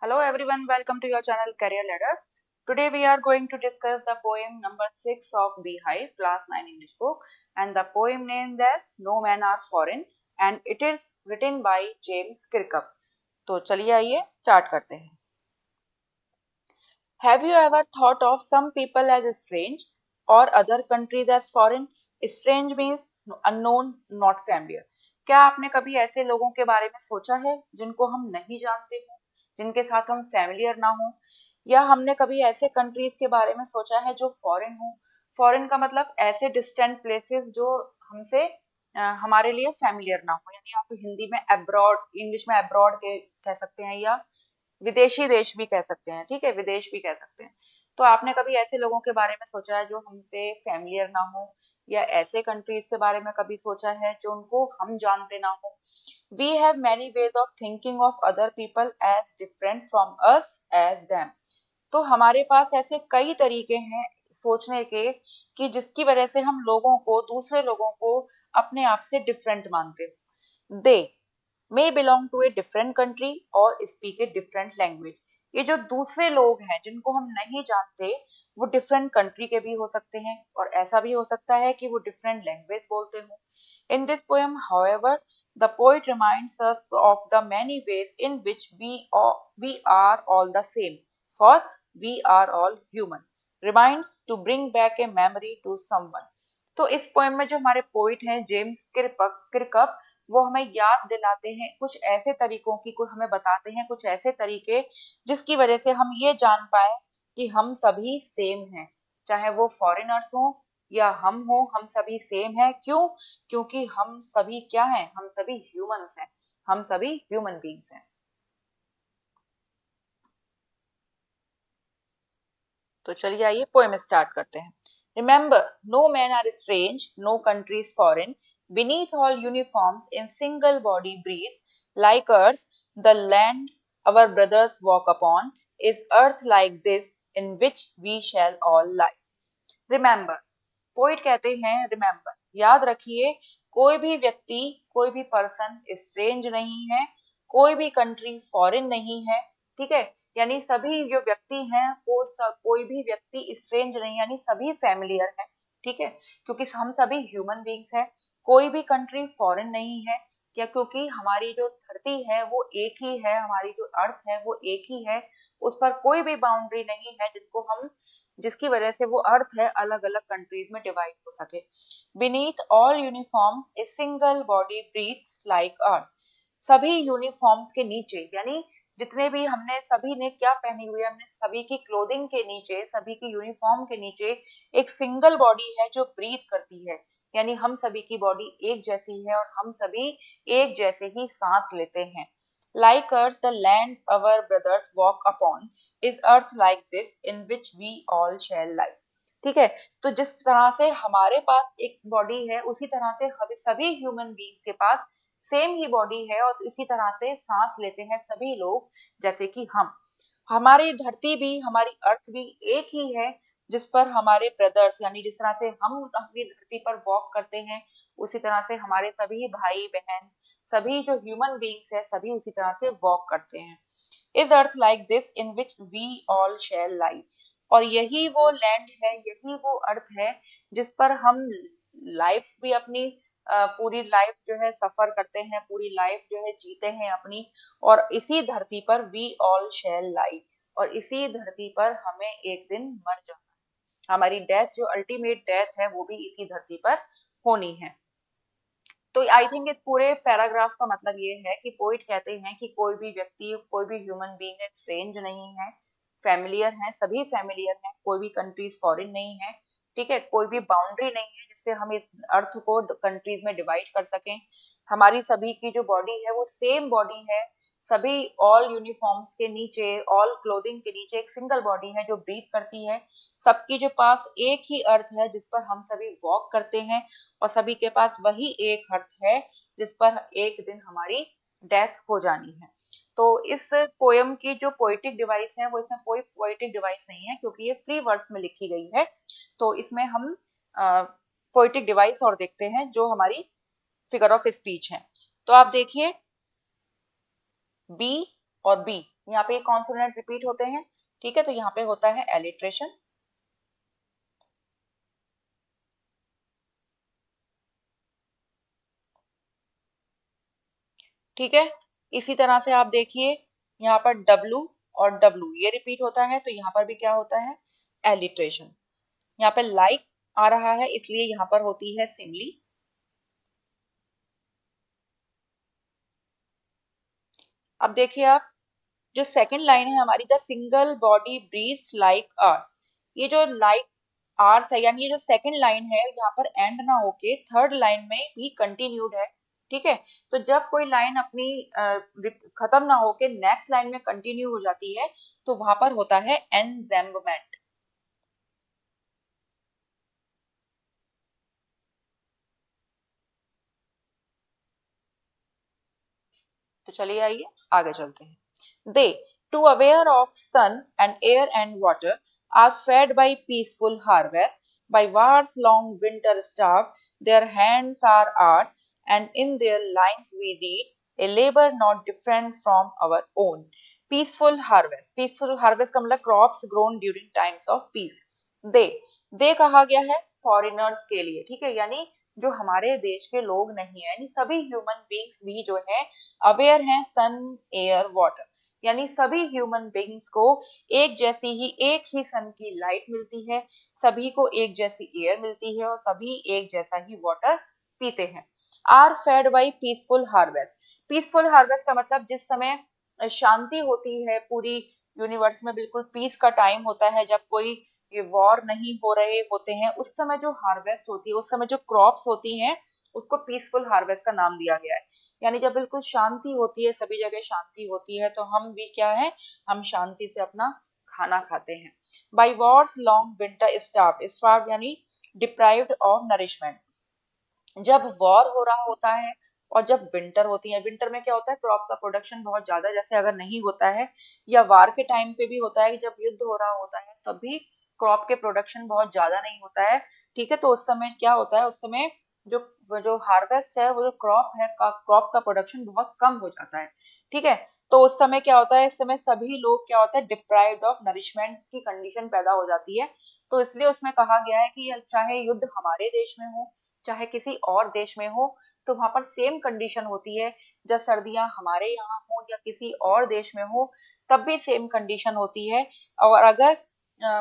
Hello everyone, welcome to your channel Career Ladder. Today we are going to discuss the poem number 6 of Beehive class 9 English book and the poem named as No Men Are Foreign and it is written by James Kirkup. तो चलिए आइए start करते हैं. Have you ever thought of some people as strange or other countries as foreign? Strange means unknown, not familiar. क्या आपने कभी ऐसे लोगों के बारे में सोचा है जिनको हम नहीं जानते हो, जिनके साथ हम फैमिलियर ना हो, या हमने कभी ऐसे कंट्रीज के बारे में सोचा है जो फॉरेन हो. फॉरेन का मतलब ऐसे डिस्टेंट प्लेसेस जो हमसे हमारे लिए फैमिलियर ना हो, यानी आप हिंदी में अब्रॉड, इंग्लिश में अब्रॉड के कह सकते हैं या विदेशी देश भी कह सकते हैं. ठीक है, विदेश भी कह सकते हैं. तो आपने कभी ऐसे लोगों के बारे में सोचा है जो हमसे फैमिलियर ना हो, या ऐसे कंट्रीज के बारे में कभी सोचा है जो उनको हम जानते ना हो. We have many ways of thinking of other people as different from us as them. तो हमारे पास ऐसे कई तरीके हैं सोचने के कि जिसकी वजह से हम लोगों को, दूसरे लोगों को अपने आप से डिफरेंट मानते हैं. दे may belong to a different country or speak a different language. ये जो दूसरे लोग हैं जिनको हम नहीं जानते, वो डिफरेंट कंट्री के भी हो सकते हैं और ऐसा भी हो सकता है कि वो डिफरेंट लैंग्वेज बोलते हो. In this poem, however, the poet reminds us of the many ways in which we are all the same, for we are all human. Reminds to bring back a memory to someone. तो इस poem में जो हमारे poet हैं James किरकप, वो हमें याद दिलाते हैं कुछ ऐसे तरीकों की, कुछ हमें बताते हैं कुछ ऐसे तरीके जिसकी वजह से हम ये जान पाए कि हम सभी सेम हैं. चाहे वो फॉरेनर्स हो या हम हो, हम सभी सेम हैं. क्यों? क्योंकि हम सभी क्या हैं? हम सभी ह्यूमंस हैं, हम सभी ह्यूमन बीइंग्स हैं. तो चलिए आइए पोएम स्टार्ट करते हैं. Remember, no men are strange, no country is foreign. Beneath all uniforms, in single body breathes, like earth, the land our brothers walk upon, is earth like this, in which we shall all lie. Remember, poet कहते हैं remember, याद रखिए, कोई भी व्यक्ति, कोई भी person strange नहीं है, कोई भी कंट्री फॉरेन नहीं है. ठीक है, यानी सभी जो व्यक्ति हैं वो कोई भी व्यक्ति स्ट्रेंज नहीं, यानी सभी फैमिलियर है. ठीक है, क्योंकि हम सभी ह्यूमन बींग्स हैं. कोई भी कंट्री फॉरेन नहीं है. क्या? क्योंकि हमारी जो धरती है वो एक ही है, हमारी जो अर्थ है वो एक ही है, उस पर कोई भी बाउंड्री नहीं है जिनको हम, जिसकी वजह से वो अर्थ है अलग अलग कंट्रीज में डिवाइड हो सके. Beneath all uniforms a single body breathes like earth. सभी यूनिफॉर्म्स के नीचे, यानी जितने भी हमने, सभी ने क्या पहनी हुई है, हमने सभी की क्लोथिंग के नीचे, सभी की यूनिफॉर्म के नीचे एक सिंगल बॉडी है जो ब्रीथ करती है. यानी हम सभी की बॉडी एक जैसी है और हम सभी एक जैसे ही सांस लेते हैं. Like us, the land our brothers walk upon is earth like this in which we all shall lie. ठीक है, तो जिस तरह से हमारे पास एक बॉडी है, उसी तरह से हम सभी ह्यूमन बीइंग के पास सेम ही बॉडी है और इसी तरह से सांस लेते हैं सभी लोग जैसे कि हम. हमारी धरती भी, हमारी अर्थ भी एक ही है जिस पर हमारे ब्रदर्स, यानी जिस तरह से हम अपनी धरती पर वॉक करते हैं, उसी तरह से हमारे सभी भाई बहन, सभी जो ह्यूमन बीइंग्स है, सभी उसी तरह से वॉक करते हैं. Is earth like this in which we all shall lie. और यही वो लैंड है, यही वो अर्थ है जिस पर हम लाइफ भी अपनी, पूरी लाइफ जो है सफर करते हैं, पूरी लाइफ जो है जीते हैं अपनी. और इसी धरती पर वी ऑल शेल लाई, और इसी धरती पर हमें एक दिन मर जाना है. हमारी डेथ, जो अल्टीमेट डेथ है, वो भी इसी धरती पर होनी है. तो आई थिंक इस पूरे पैराग्राफ का मतलब ये है कि पोइट कहते हैं कि कोई भी व्यक्ति, कोई भी ह्यूमन बीइंग है स्ट्रेंज नहीं है, फैमिलियर है, सभी फैमिलियर है, कोई भी कंट्रीज फॉरेन नहीं है. ठीक है, कोई भी बाउंड्री नहीं है जिससे हम इस अर्थ को कंट्रीज में डिवाइड कर सकें. हमारी सभी की जो बॉडी है वो सेम बॉडी है. सभी ऑल यूनिफॉर्म्स के नीचे, ऑल क्लोथिंग के नीचे एक सिंगल बॉडी है जो ब्रीथ करती है. सबकी जो पास एक ही अर्थ है जिस पर हम सभी वॉक करते हैं, और सभी के पास वही एक अर्थ है जिस पर एक दिन हमारी डेथ हो जानी है. तो इस पोयम की जो पोएटिक डिवाइस है वो, इसमें कोई पोएटिक डिवाइस नहीं है क्योंकि ये फ्री वर्स में लिखी गई है. तो इसमें हम पोएटिक डिवाइस और देखते हैं जो हमारी फिगर ऑफ स्पीच है. तो आप देखिए, बी और बी, यहाँ पे कॉन्सोनेंट रिपीट होते हैं, ठीक है, तो यहाँ पे होता है एलिट्रेशन। ठीक है, इसी तरह से आप देखिए यहाँ पर W और W ये रिपीट होता है, तो यहाँ पर भी क्या होता है, एलिट्रेशन। यहाँ पे लाइक आ रहा है इसलिए यहाँ पर होती है सिमली। अब देखिए आप, जो सेकंड लाइन है हमारी, the single body breathes like ours, ये जो लाइक आर्स है, यानी ये जो सेकंड लाइन है यहाँ पर एंड ना होके थर्ड लाइन में भी कंटिन्यूड है। ठीक है, तो जब कोई लाइन अपनी खत्म ना होके नेक्स्ट लाइन में कंटिन्यू हो जाती है तो वहां पर होता है एनजेम्बमेंट। तो चलिए आइए आगे चलते हैं। They, too aware of sun and air and water, are fed by peaceful harvest, by war's long winter starved, their hands are ours, and in their lines we read a labour not different from our own. Peaceful harvest, peaceful harvest का मतलब crops grown during times of peace. They, they कहा गया है foreigners के लिए, ठीक है, यानी जो हमारे देश के लोग नहीं है, यानी सभी ह्यूमन बींग्स भी जो है अवेयर हैं सन एयर वाटर, यानी सभी ह्यूमन बींग्स को एक ही सन की लाइट मिलती है, सभी को एक जैसी एयर मिलती है और सभी एक जैसा ही वाटर पीते हैं। Are fed by peaceful harvest, peaceful harvest का मतलब जिस समय शांति होती है पूरी यूनिवर्स में, बिल्कुल पीस का टाइम होता है, जब कोई ये वॉर नहीं हो रहे होते हैं, उस समय जो हार्वेस्ट होती है, उस समय जो क्रॉप्स होती हैं, उसको पीसफुल हार्वेस्ट का नाम दिया गया है। यानी जब बिल्कुल शांति होती है, सभी जगह शांति होती है, तो हम भी क्या है, हम शांति से अपना खाना खाते हैं। By Wars long winter starve, starve यानी डिप्राइव्ड ऑफ नरिशमेंट, जब वॉर हो रहा होता है और जब विंटर होती है, विंटर में क्या होता है, क्रॉप का प्रोडक्शन बहुत ज्यादा जैसे अगर नहीं होता है, या वार के टाइम पे भी होता है कि जब युद्ध हो रहा होता है तब भी क्रॉप के प्रोडक्शन बहुत ज्यादा नहीं होता है। ठीक है, तो उस समय क्या होता है, उस समय जो जो हार्वेस्ट है, वो जो क्रॉप है का क्रॉप का प्रोडक्शन बहुत कम हो जाता है। ठीक है, तो उस समय क्या होता है, इस समय सभी लोग क्या होता है, डिप्राइव्ड ऑफ नरिशमेंट की कंडीशन पैदा हो जाती है। तो इसलिए उसमें कहा गया है कि चाहे युद्ध हमारे देश में हो चाहे किसी और देश में हो, तो वहां पर सेम कंडीशन होती है। जब सर्दियां हमारे यहाँ हो या किसी और देश में हो, तब भी सेम कंडीशन होती है। और अगर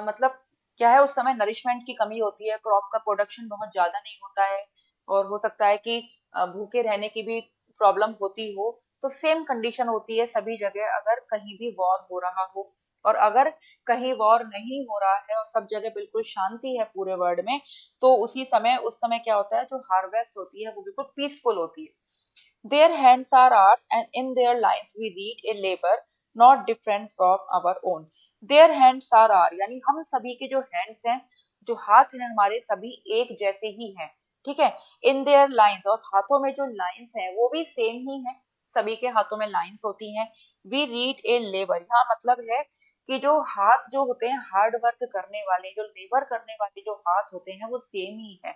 मतलब क्या है, उस समय नरिशमेंट की कमी होती है, क्रॉप का प्रोडक्शन बहुत ज्यादा नहीं होता है, और हो सकता है कि भूखे रहने की भी प्रॉब्लम होती हो, तो सेम कंडीशन होती है सभी जगह अगर कहीं भी वॉर हो रहा हो। और अगर कहीं वॉर नहीं हो रहा है और सब जगह बिल्कुल शांति है पूरे वर्ल्ड में, तो उस समय क्या होता है, जो हार्वेस्ट होती है वो बिल्कुल पीसफुल होती है। Their hands are ours and in their lines we read a labour not different from our own. Their hands are ours यानी हम सभी के जो हैंड्स हैं, जो हाथ हैं हमारे, सभी एक जैसे ही हैं। ठीक है, इन देयर लाइन्स, और हाथों में जो लाइन्स हैं वो भी सेम ही है, सभी के हाथों में लाइन्स होती हैं। वी रीड ए लेबर, यहाँ मतलब है कि जो हाथ जो होते हैं हार्ड वर्क करने वाले, जो लेबर करने वाले जो हाथ होते हैं वो सेम ही है।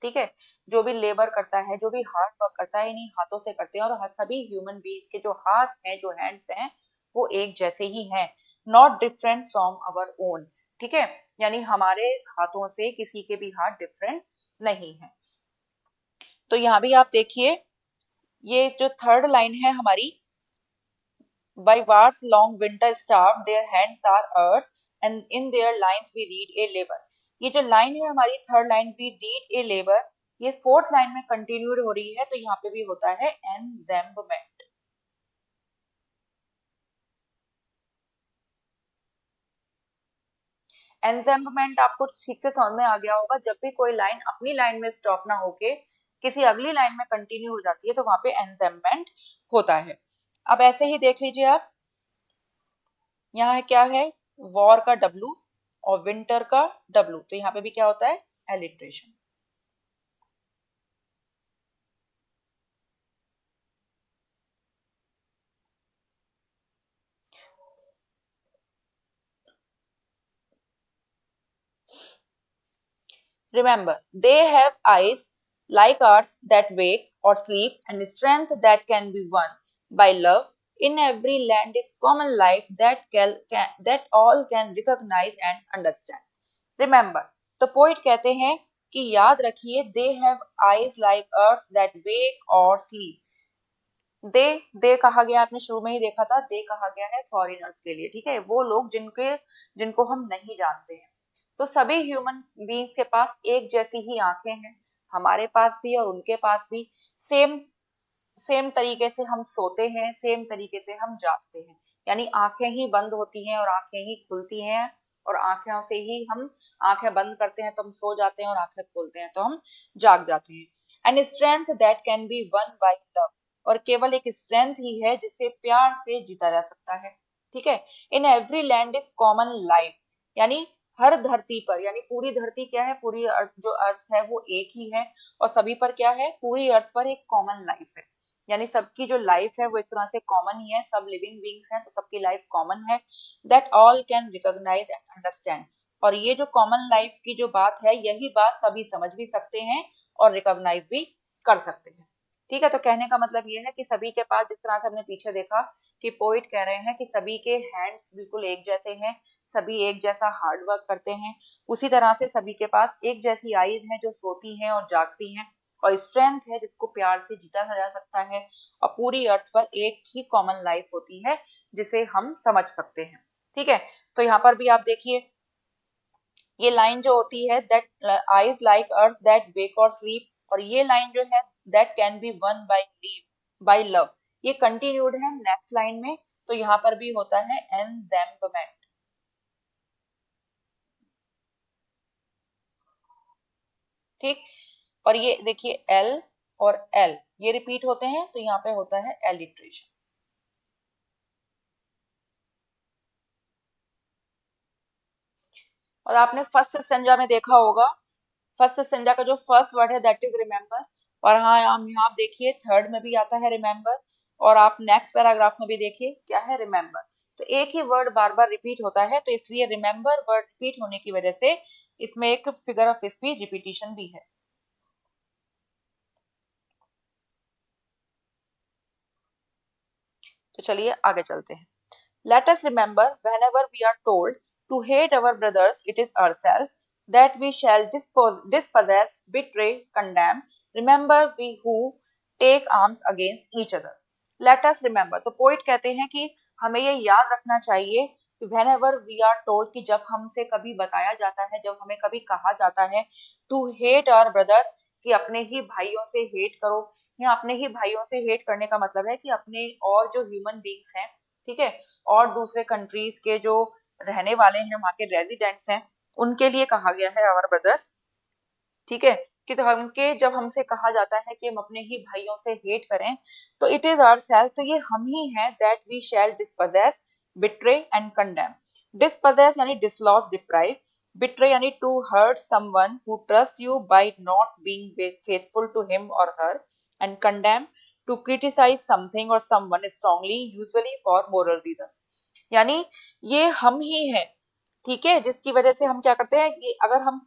ठीक है, जो भी लेबर करता है, जो भी हार्ड वर्क करता है, इन्हीं हाथों से करते हैं, और सभी ह्यूमन बीइंग के जो हाथ हैं, जो हैंड्स हैं, वो एक जैसे ही हैं, not different from our own. ठीक है, यानी हमारे हाथों से किसी के भी हाथ डिफरेंट नहीं है। तो यहाँ भी आप देखिए, ये जो थर्ड लाइन है हमारी, by wars long winter starved their hands are earth and in their lines we read a labor। ये जो लाइन है हमारी third line, we read a labor, ये फोर्थ लाइन में कंटिन्यूड हो रही है, तो यहाँ पे भी होता है एनजेम्बमेंट। एनजेम्बमेंट आपको ठीक से समझ में आ गया होगा, जब भी कोई लाइन अपनी लाइन में स्टॉप ना होके किसी अगली लाइन में कंटिन्यू हो जाती है तो वहां पे एनजेम्बमेंट होता है। अब ऐसे ही देख लीजिए आप, यहाँ क्या है, वॉर का डब्लू और विंटर का डब्लू, तो यहाँ पे भी क्या होता है, alliteration. Remember, they have eyes like ours that wake or sleep, and strength that can be won by love, In every land is common life that all can recognize and understand. Remember, तो poet कहते हैं कि याद रखिए, they have eyes like ours that wake और sleep. दे कहा गया, आपने शुरू में ही देखा था, दे कहा गया है फॉरेनर्स के लिए, ठीक है, वो लोग जिनको हम नहीं जानते हैं। तो सभी ह्यूमन बींग्स के पास एक जैसी ही आंखें हैं, हमारे पास भी और उनके पास भी। सेम सेम तरीके से हम सोते हैं, सेम तरीके से हम जागते हैं, यानी आंखें ही बंद होती हैं और आंखें ही खुलती हैं, और आंखों से ही हम आंखें बंद करते हैं तो हम सो जाते हैं, और आंखें खोलते हैं तो हम जाग जाते हैं। And strength that can be won by love, और केवल एक स्ट्रेंथ ही है जिसे प्यार से जीता जा सकता है, ठीक है। In every land is common life, यानी हर धरती पर, यानी पूरी धरती क्या है, पूरी अर्थ, जो अर्थ है वो एक ही है, और सभी पर क्या है, पूरी अर्थ पर एक कॉमन लाइफ है, यानी सबकी जो लाइफ है वो एक तरह से कॉमन ही है, सब लिविंग बींग्स हैं तो सबकी लाइफ कॉमन है। That all can recognise and understand, और ये जो कॉमन लाइफ की जो बात है, यही बात सभी समझ भी सकते हैं और रिकॉग्नाइज भी कर सकते हैं, ठीक है। तो कहने का मतलब ये है कि सभी के पास, जिस तरह से हमने पीछे देखा कि पोइट कह रहे हैं कि सभी के हैंड्स बिल्कुल एक जैसे हैं, सभी एक जैसा हार्ड वर्क करते हैं, उसी तरह से सभी के पास एक जैसी आईज हैं जो सोती हैं और जागती हैं, और स्ट्रेंथ है जिसको प्यार से जीता जा सकता है, और पूरी अर्थ पर एक ही कॉमन लाइफ होती है जिसे हम समझ सकते हैं, ठीक है। तो यहाँ पर भी आप देखिए, ये लाइन जो होती है, that eyes like ours that wake और स्लीप, और ये लाइन जो है, that can be won by love, ये कंटिन्यूड है नेक्स्ट लाइन में। तो यहाँ पर भी होता है एनजेम्बमेंट, ठीक। और ये देखिए एल और एल ये रिपीट होते हैं, तो यहाँ पे होता है एलिट्रेशन। और आपने फर्स्ट संज्ञा में देखा होगा, फर्स्ट संज्ञा का जो फर्स्ट वर्ड है दैट इज रिमेम्बर, और हाँ हम यहाँ देखिए थर्ड में भी आता है रिमेम्बर, और आप नेक्स्ट पैराग्राफ में भी देखिए क्या है, रिमेम्बर। तो एक ही वर्ड बार बार रिपीट होता है, तो इसलिए रिमेम्बर वर्ड रिपीट होने की वजह से इसमें एक फिगर ऑफ स्पीच रिपीटिशन भी है। तो चलिए आगे चलते हैं। Let us remember whenever we are told to hate our brothers, it is ourselves that we shall dispossess, betray, condemn. Remember we who take arms against each other. Let us remember. तो poet कहते हैं कि हमें ये याद रखना चाहिए कि whenever we are told, कि जब हमसे कभी बताया जाता है, जब हमें कभी कहा जाता है to hate our brothers, कि अपने ही भाइयों से हेट करो, या अपने ही भाइयों से हेट करने का मतलब है कि अपने और जो ह्यूमन बींग्स हैं, ठीक है, और दूसरे कंट्रीज के जो रहने वाले हैं, वहां के रेजिडेंट्स हैं, उनके लिए कहा गया है आवर ब्रदर्स, ठीक है। कि तो हमके जब हमसे कहा जाता है कि हम अपने ही भाइयों से हेट करें, तो इट इज आवर सेल्फ, तो ये हम ही हैं, that we shall dispossess, betray and condemn. Dispossess यानी डिसलॉज, डिप्राइव, बिट्रे यानी to hurt someone who trust you by not being faithful to him और her, and condemn to criticise something और someone strongly, usually for moral reasons. यानी ये हम ही हैं, ठीक है, जिसकी वजह से हम क्या करते हैं कि अगर हम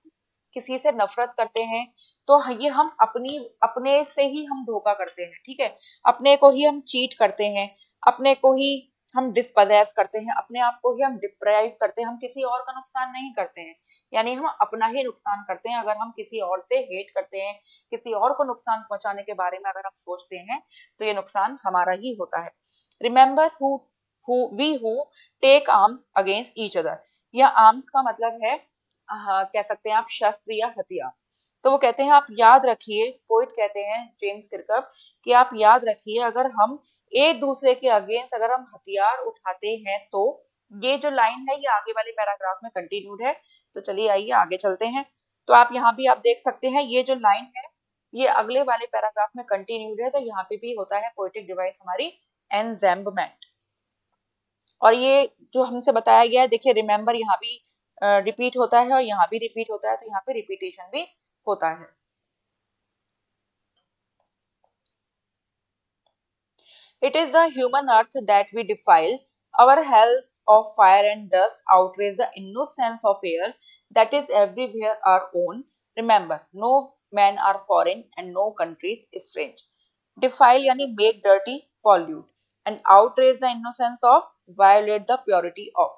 किसी से नफरत करते हैं, तो ये हम अपने से ही हम धोखा करते हैं, ठीक है, अपने को ही हम चीट करते हैं, अपने को ही हम डिस्पोजेस करते हैं, अपने आप को ही हम डिप्राइव करते हैं, हम किसी और का नुकसान नहीं करते हैं, यानी हम अपना ही नुकसान करते हैं। अगर हम किसी और से हेट करते हैं, किसी और को नुकसान पहुंचाने के बारे में अगर हम सोचते हैं, तो ये नुकसान हमारा ही होता है। Remember who take arms against each other, या आर्म्स का मतलब है, हाँ कह सकते हैं आप, शस्त्र या हथियार। तो वो कहते हैं आप याद रखिए, पोइट कहते हैं जेम्स किरकप, कि आप याद रखिए अगर हम एक दूसरे के अगेंस्ट अगर हम हथियार उठाते हैं, तो ये जो लाइन है ये आगे वाले पैराग्राफ में कंटिन्यूड है। तो चलिए आइए आगे चलते हैं। तो आप यहाँ भी आप देख सकते हैं ये जो लाइन है ये अगले वाले पैराग्राफ में कंटिन्यूड है, तो यहाँ पे भी होता है पोएटिक डिवाइस हमारी एनजेम्बमेंट। और ये जो हमसे बताया गया है, देखिए रिमेम्बर यहाँ भी रिपीट होता है और यहाँ भी रिपीट होता है, तो यहाँ पे रिपीटेशन भी होता है। It is the human earth that we defile. Our hells of fire and dust outrage the innocence of air that is everywhere our own. Remember, no men are foreign and no countries strange. Defile यानी make dirty, pollute. and outrage the innocence of, violate the purity of.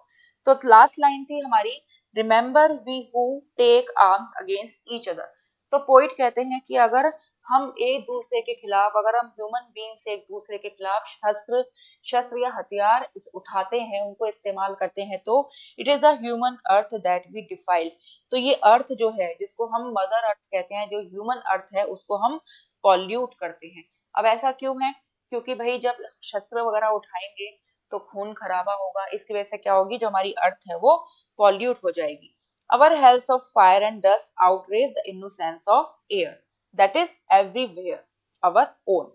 तो last line थी हमारी, remember we who take arms against each other. तो poet कहते हैं कि अगर हम एक दूसरे के खिलाफ, अगर हम ह्यूमन बीइंग्स एक दूसरे के खिलाफ शस्त्र शस्त्र या हथियार उठाते हैं, उनको इस्तेमाल करते हैं, तो it is the human earth that we defile. तो ये अर्थ जो है, जिसको हम मदर अर्थ कहते हैं, जो ह्यूमन अर्थ है, उसको हम पॉल्यूट करते हैं। अब ऐसा क्यों है? क्योंकि भाई जब शस्त्र वगैरह उठाएंगे तो खून खराबा होगा, इसकी वजह से क्या होगी, जो हमारी अर्थ है वो पॉल्यूट हो जाएगी। Our hells of fire and dust outrage the innocence of air that is everywhere our own.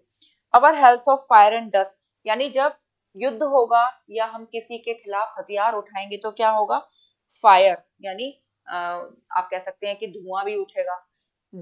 Our hells of fire and dust, यानी जब युद्ध होगा या हम किसी के खिलाफ हथियार उठाएंगे तो क्या होगा, फायर यानी आप कह सकते हैं कि धुआं भी उठेगा,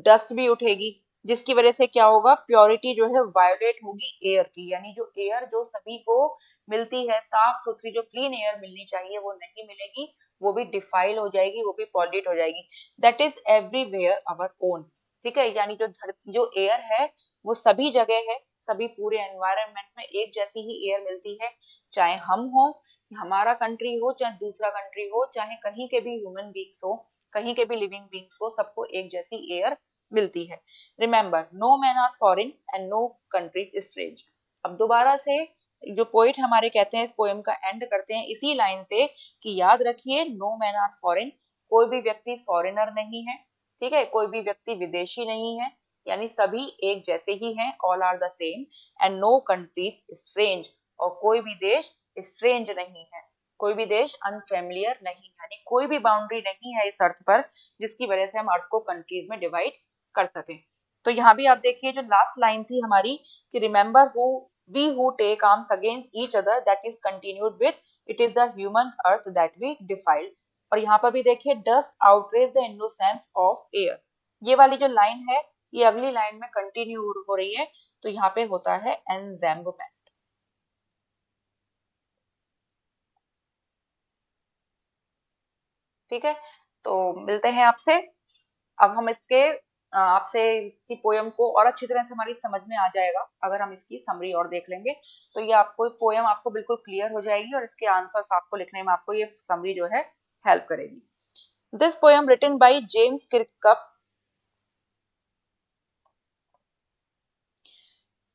डस्ट भी उठेगी, जिसकी वजह से क्या होगा, प्योरिटी जो है वायोलेट होगी एयर की, यानी जो एयर जो सभी को मिलती है, साफ सुथरी जो क्लीन एयर मिलनी चाहिए वो नहीं मिलेगी, वो भी डिफाइल हो जाएगी, वो भी पॉल्यूट हो जाएगी। That is everywhere our own. ठीक है, यानी जो धरती जो एयर है वो सभी जगह है, सभी पूरे एनवायरनमेंट में एक जैसी ही एयर मिलती है, चाहे हम हो, हमारा कंट्री हो, चाहे दूसरा कंट्री हो, चाहे कहीं के भी ह्यूमन बींग्स हो, कहीं के भी लिविंग बींग्स हो, सबको एक जैसी एयर मिलती है। Remember no man are foreign and no countries strange. अब दोबारा से जो पोइट हमारे कहते हैं, इस पोएम का एंड करते हैं इसी लाइन से कि याद रखिए नो मैन आर फॉरेन, कोई भी व्यक्ति फॉरेनर नहीं है, ठीक है, कोई भी व्यक्ति विदेशी नहीं है, यानी सभी एक जैसे ही हैं, all are the same. And no countries strange, और कोई भी देश स्ट्रेंज नहीं है, कोई भी देश अनफेमिलियर नहीं है, यानी कोई भी बाउंड्री नहीं है इस अर्थ पर जिसकी वजह से हम अर्थ को कंट्रीज में डिवाइड कर सकें। तो यहाँ भी आप देखिए जो लास्ट लाइन थी हमारी कि remember who we who take arms against each other that is continued with it is the human earth that we defile. और यहाँ पर भी देखिए dust outrage the innocence of air, ये वाली जो लाइन है ये अगली लाइन में कंटिन्यू हो रही है, तो यहाँ पे होता है एनजेम्बमेंट। ठीक है, तो मिलते हैं आपसे। अब हम इसके आपसे इसकी पोयम को और अच्छी तरह से हमारी समझ में आ जाएगा अगर हम इसकी समरी और देख लेंगे, तो ये आपको पोयम आपको बिल्कुल क्लियर हो जाएगी और इसके आंसर्स आपको लिखने में आपको ये समरी जो है हेल्प करेगी। This poem written by James Kirkup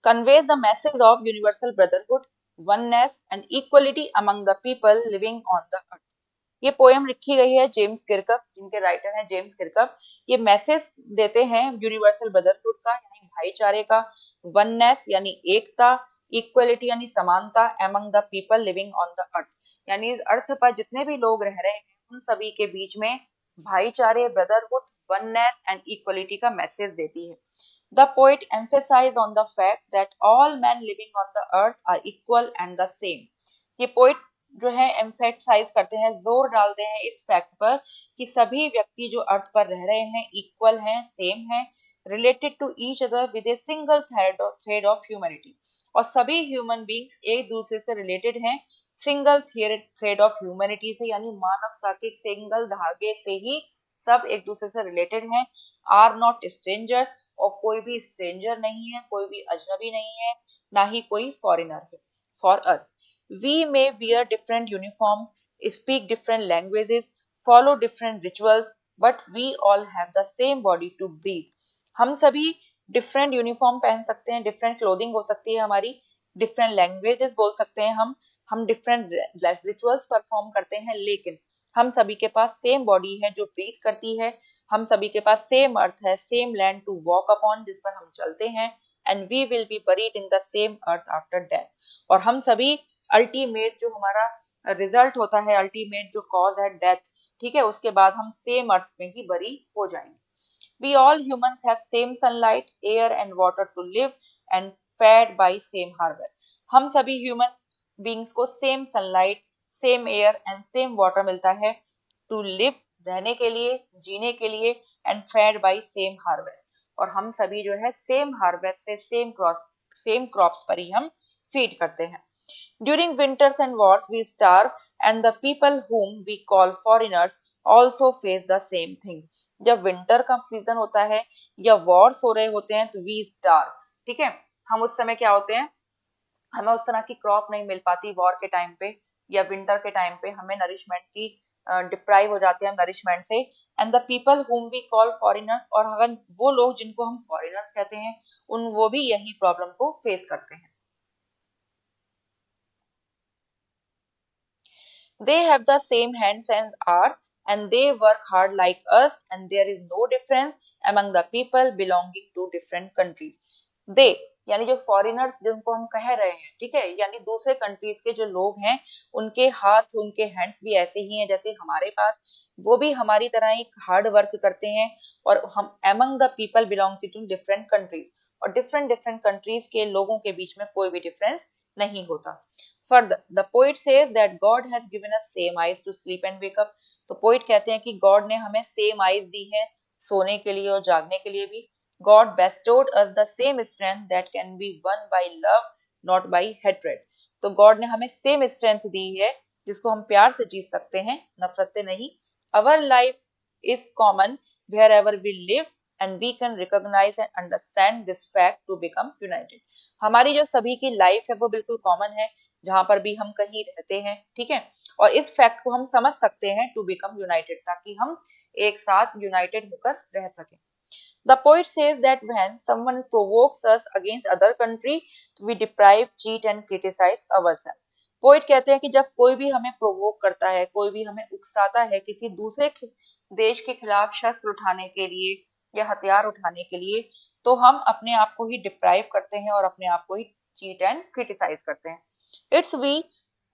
conveys the message of universal brotherhood, oneness and equality among the people living on the earth. ये पोएम लिखी गई है जेम्स किर्कअप, जिनके राइटर हैं जेम्स किर्कअप। ये मैसेज देते हैं यूनिवर्सल ब्रदरहुड का यानी भाईचारे का, वननेस यानी एकता, इक्वलिटी यानी समानता, among the people living on the earth, यानी इस अर्थ पर जितने भी लोग रह रहे हैं उन सभी के बीच में भाईचारे, ब्रदरहुड, वननेस एंड इक्वलिटी का मैसेज देती है। The poet emphasized on the fact that all men living on the earth are equal and the same. ये पोइट जो है एम्फेसाइज करते हैं, जोर डालते हैं इस फैक्ट पर कि सभी व्यक्ति जो अर्थ पर रह रहे हैं इक्वल हैं, सेम हैं, related to each other with a single thread of humanity, और सभी ह्यूमन बींग्स एक दूसरे से रिलेटेड हैं सिंगल थ्रेड ऑफ ह्यूमैनिटी से, यानी मानवता के सिंगल धागे से ही सब एक दूसरे से रिलेटेड हैं। आर नॉट स्ट्रेंजर्स, और कोई भी स्ट्रेंजर नहीं है, कोई भी अजनबी नहीं है, ना ही कोई फॉरेनर है। For us we may wear different uniforms, speak different languages, follow different rituals, but we all have the same body to breathe. हम सभी डिफरेंट यूनिफॉर्म पहन सकते हैं, डिफरेंट क्लोथिंग हो सकती है हमारी, डिफरेंट लैंग्वेजेस बोल सकते हैं हम डिफरेंट रिचुअल्स परफॉर्म करते हैं, लेकिन हम सभी के पास सेम बॉडी है जो ब्रीथ करती है, हम सभी के पास सेम अर्थ है, same land to walk upon, जिस पर हम चलते हैं, and we will be buried in the same earth after death. और हम सभी अल्टीमेट जो हमारा रिजल्ट होता है, अल्टीमेट जो कॉज है डेथ, ठीक है, उसके बाद हम सेम अर्थ में ही बरी हो जाएंगे। We all humans have same sunlight, air and water to live and fed by same harvest. हम सभी ह्यूमन बींग्स को same sunlight, same air and same water मिलता है टू लिव, रहने के लिए, जीने के लिए, and fed by same harvest, और हम सभी जो है सेम हार्वेस्ट से सेम क्रॉप्स पर ही हम फीड करते हैं। During winters and wars we starve and the people whom we call foreigners also face the same thing. जब विंटर का सीजन होता है या वॉर्स हो रहे होते हैं तो वी स्टार, ठीक है, हम उस समय क्या होते हैं, हमें उस तरह की क्रॉप नहीं मिल पाती वॉर के टाइम पे या विंटर के टाइम पे, हमें नरिशमेंट की डिप्राइव हो जाते हैं नरिशमेंट से। And the people whom we call foreigners, और अगर वो लोग जिनको हम फॉरेनर्स कहते हैं उन वो भी यही प्रॉब्लम को फेस करते हैं। They have the same hands as ours, and they work hard like us, and there is no difference among the people belonging to different countries. They यानी जो फॉरेनर्स जिनको हम कह रहे हैं, ठीक है, यानी दूसरे कंट्रीज के जो लोग हैं, उनके हाथ उनके हैंड्स भी ऐसे ही हैं जैसे हमारे पास, वो भी हमारी तरह ही हार्ड वर्क करते हैं। और हम among the people belonging to different countries, और डिफरेंट डिफरेंट कंट्रीज के लोगों के बीच में कोई भी डिफरेंस नहीं होता। Further, the poet says that God has given us same eyes to sleep and wake up. तो पोइट कहते हैं कि गॉड ने हमें सेम आईज दी है सोने के लिए और जागने के लिए भी। God bestowed us the same strength that can be won by love, not by hatred. तो गॉड ने हमें सेम स्ट्रेंथ दी है जिसको हम प्यार से जीत सकते हैं, नफरत से नहीं। Our life is common wherever we live, and we can recognize and understand this fact to become united. हमारी जो सभी की लाइफ है वो बिल्कुल कॉमन है जहां पर भी हम कहीं रहते हैं, ठीक है, और इस फैक्ट को हम समझ सकते हैं टू बिकम यूनाइटेड, ताकि हम एक साथ यूनाइटेड होकर रह सकें। The poet says that when someone provokes us against other country, we deprive, cheat and criticize ourselves. Poet कहते हैं कि जब कोई भी हमें प्रोवोक करता है, कोई भी हमें उकसाता है किसी दूसरे देश के खिलाफ शस्त्र उठाने के लिए या हथियार उठाने के लिए, तो हम अपने आप को ही डिप्राइव करते हैं और अपने आप को ही चीट एंड क्रिटिसाइज करते हैं। It's we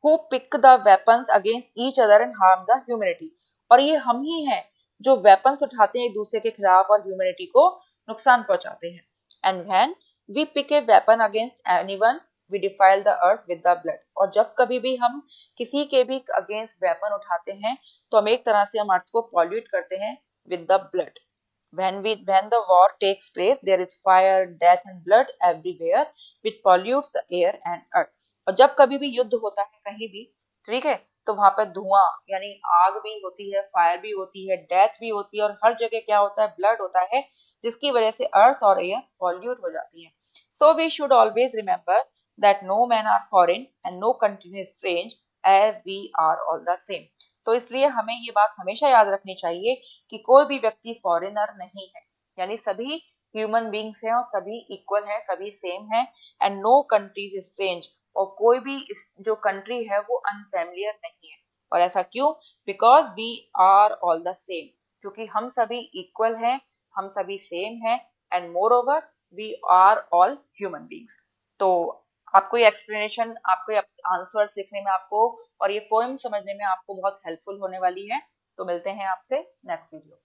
who pick the weapons against each other and harm the humanity, और ये हम ही हैं जो वेपन्स उठाते हैं एक दूसरे के खिलाफ और ह्यूमैनिटी को नुकसान पहुंचाते हैं। And when we pick a weapon against anyone, we defile the earth with the blood, और जब कभी भी हम किसी के भी अगेंस्ट वेपन उठाते हैं तो हम एक तरह से हम अर्थ को पॉल्यूट करते हैं with the blood. When the war takes place, there is fire, death and blood everywhere, which pollutes the air and earth. और जब कभी भी युद्ध होता है कहीं भी, ठीक है, तो वहां पर धुआं यानी आग भी होती है, फायर भी होती है, डेथ भी होती है, और हर जगह क्या होता है, ब्लड होता है, जिसकी वजह से अर्थ और एयर पॉल्यूट हो जाती है। So we should always remember that no man are foreign and no country is strange, as we are all the same. तो इसलिए हमें ये बात हमेशा याद रखनी चाहिए कि कोई भी व्यक्ति फॉरेनर नहीं है, यानी सभी ह्यूमन बींग्स हैं और सभी इक्वल हैं, सभी सेम हैं। And no country is strange, और कोई भी जो कंट्री है वो अनफेमिलियर नहीं है। और ऐसा क्यों? Because we are all the same, क्योंकि हम सभी इक्वल हैं, हम सभी सेम हैं, and moreover we are all human beings. तो आपको ये एक्सप्लेनेशन, आपको ये आंसर सीखने में आपको और ये पोएम समझने में आपको बहुत हेल्पफुल होने वाली है। तो मिलते हैं आपसे नेक्स्ट वीडियो।